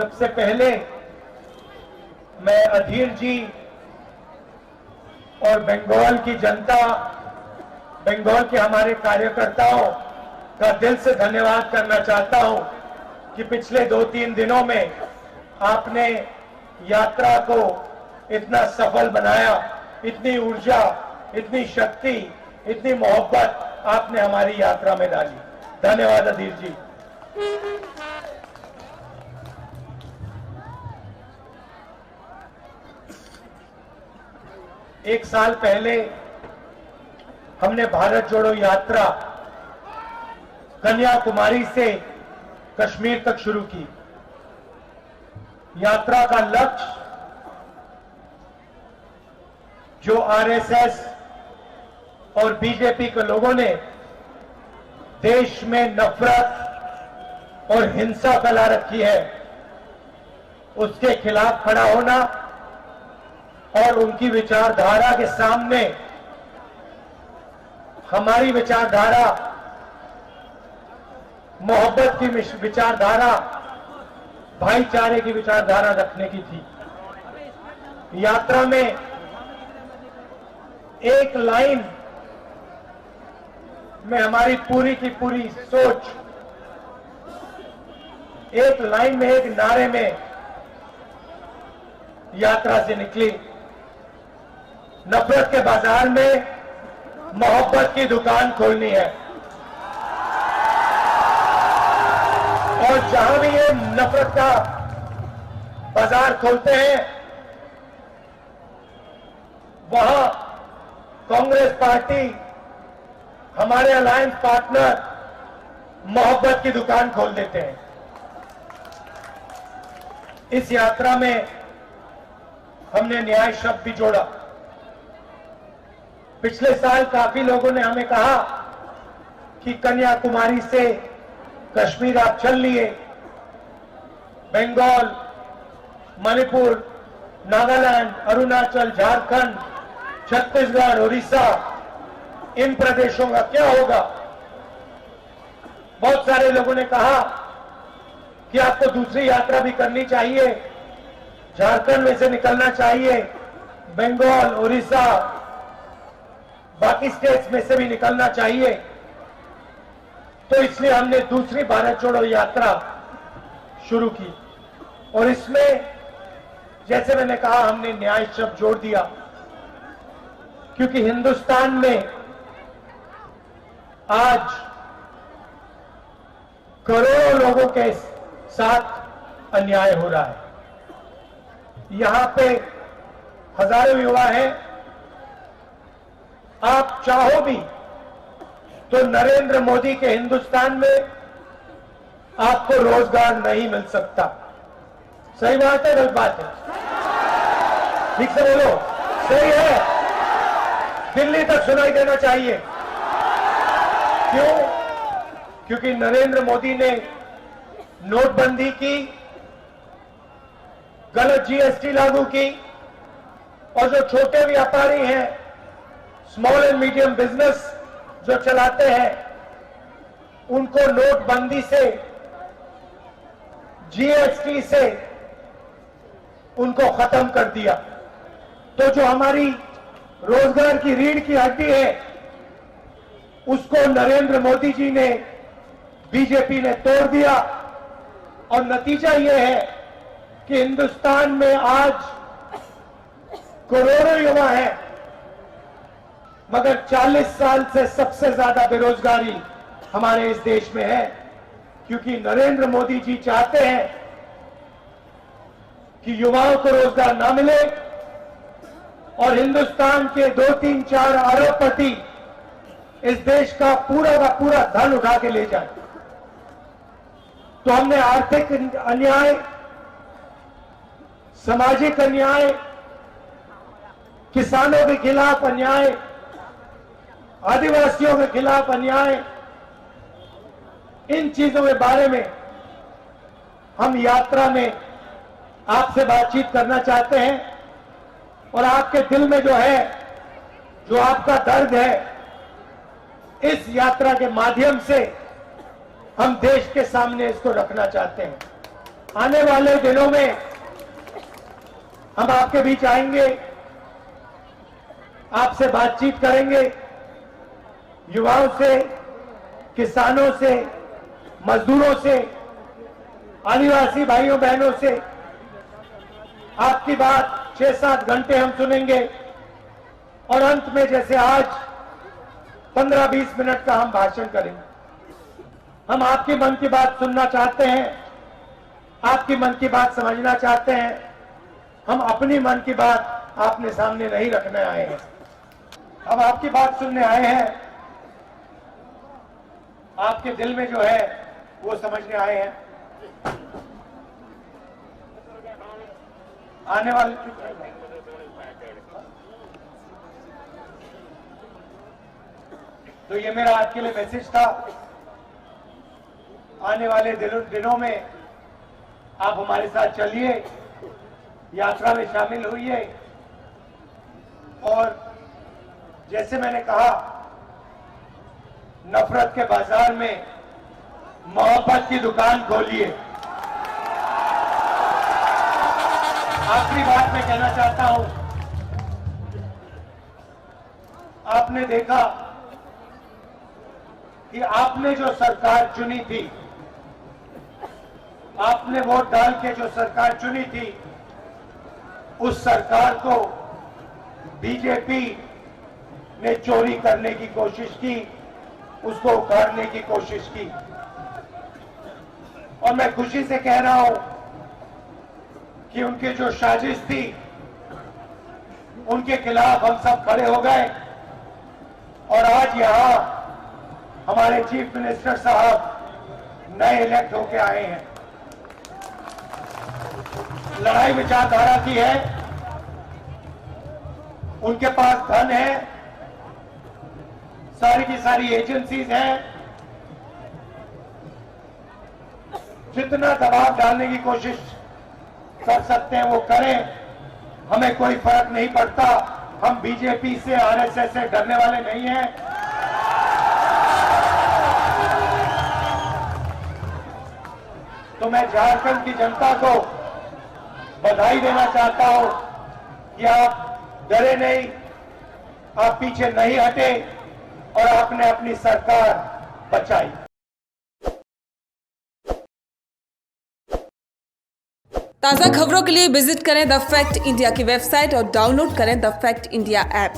सबसे पहले मैं अधीर जी और बंगाल की जनता, बंगाल के हमारे कार्यकर्ताओं का दिल से धन्यवाद करना चाहता हूं कि पिछले 2-3 दिनों में आपने यात्रा को इतना सफल बनाया, इतनी ऊर्जा, इतनी शक्ति, इतनी मोहब्बत आपने हमारी यात्रा में डाली। धन्यवाद अधीर जी। एक साल पहले हमने भारत जोड़ो यात्रा कन्याकुमारी से कश्मीर तक शुरू की। यात्रा का लक्ष्य जो आरएसएस और बीजेपी के लोगों ने देश में नफरत और हिंसा फैला रखी है, उसके खिलाफ खड़ा होना और उनकी विचारधारा के सामने हमारी विचारधारा, मोहब्बत की विचारधारा, भाईचारे की विचारधारा रखने की थी। यात्रा में एक लाइन में हमारी पूरी की पूरी सोच, एक लाइन में, एक नारे में यात्रा से निकली। नफरत के बाजार में मोहब्बत की दुकान खोलनी है और जहां भी ये नफरत का बाजार खोलते हैं वहां कांग्रेस पार्टी, हमारे अलायंस पार्टनर मोहब्बत की दुकान खोल देते हैं। इस यात्रा में हमने न्याय शब्द भी जोड़ा। पिछले साल काफी लोगों ने हमें कहा कि कन्याकुमारी से कश्मीर आप चल लिए, बंगाल, मणिपुर, नागालैंड, अरुणाचल, झारखंड, छत्तीसगढ़, उड़ीसा, इन प्रदेशों का क्या होगा? बहुत सारे लोगों ने कहा कि आपको दूसरी यात्रा भी करनी चाहिए, झारखंड में से निकलना चाहिए, बंगाल, उड़ीसा, बाकी स्टेट्स में से भी निकलना चाहिए। तो इसलिए हमने दूसरी भारत जोड़ो यात्रा शुरू की और इसमें, जैसे मैंने कहा, हमने न्याय शब्द जोड़ दिया, क्योंकि हिंदुस्तान में आज करोड़ों लोगों के साथ अन्याय हो रहा है। यहां पे हजारों युवा हैं। आप चाहो भी तो नरेंद्र मोदी के हिंदुस्तान में आपको रोजगार नहीं मिल सकता। सही बात है, गलत बात है? ठीक से बोलो, सही है? दिल्ली तक सुनाई देना चाहिए। क्यों? क्योंकि नरेंद्र मोदी ने नोटबंदी की, गलत जीएसटी लागू की और जो छोटे व्यापारी हैं, स्मॉल एंड मीडियम बिजनेस जो चलाते हैं, उनको नोटबंदी से, जीएसटी से उनको खत्म कर दिया। तो जो हमारी रोजगार की रीढ़ की हड्डी है, उसको नरेंद्र मोदी जी ने, बीजेपी ने तोड़ दिया और नतीजा यह है कि हिंदुस्तान में आज करोड़ों युवा हैं, मगर 40 साल से सबसे ज्यादा बेरोजगारी हमारे इस देश में है, क्योंकि नरेंद्र मोदी जी चाहते हैं कि युवाओं को रोजगार ना मिले और हिंदुस्तान के 2-3-4 अरबपति इस देश का पूरा धन उठा के ले जाए। तो हमने आर्थिक अन्याय, सामाजिक अन्याय, किसानों के खिलाफ अन्याय, आदिवासियों के खिलाफ अन्याय, इन चीजों के बारे में हम यात्रा में आपसे बातचीत करना चाहते हैं और आपके दिल में जो है, जो आपका दर्द है, इस यात्रा के माध्यम से हम देश के सामने इसको रखना चाहते हैं। आने वाले दिनों में हम आपके बीच आएंगे, आपसे बातचीत करेंगे, युवाओं से, किसानों से, मजदूरों से, आदिवासी भाइयों बहनों से आपकी बात 6-7 घंटे हम सुनेंगे और अंत में जैसे आज 15-20 मिनट का हम भाषण करेंगे। हम आपकी मन की बात सुनना चाहते हैं, आपकी मन की बात समझना चाहते हैं। हम अपनी मन की बात आपने सामने नहीं रखने आए हैं, हम आपकी बात सुनने आए हैं, आपके दिल में जो है वो समझने आए हैं। आने वाले तो ये मेरा आज के लिए मैसेज था। आने वाले दिनों में आप हमारे साथ चलिए, यात्रा में शामिल होइए और जैसे मैंने कहा, नफरत के बाजार में मोहब्बत की दुकान खोलिए। आखिरी बात मैं कहना चाहता हूं, आपने देखा कि आपने जो सरकार चुनी थी, आपने वोट डाल के जो सरकार चुनी थी, उस सरकार को बीजेपी ने चोरी करने की कोशिश की, उसको उखाड़ने की कोशिश की। और मैं खुशी से कह रहा हूं कि उनकी जो साजिश थी, उनके खिलाफ हम सब खड़े हो गए और आज यहां हमारे चीफ मिनिस्टर साहब नए इलेक्ट होके आए हैं। लड़ाई विचारधारा की है, उनके पास धन है, सारी की सारी एजेंसीज हैं, जितना दबाव डालने की कोशिश कर सकते हैं वो करें, हमें कोई फर्क नहीं पड़ता। हम बीजेपी से, आरएसएस से डरने वाले नहीं हैं। तो मैं झारखंड की जनता को बधाई देना चाहता हूं कि आप डरे नहीं, आप पीछे नहीं हटे और आपने अपनी सरकार बचाई। ताज़ा खबरों के लिए विजिट करें द फैक्ट इंडिया की वेबसाइट और डाउनलोड करें द फैक्ट इंडिया ऐप।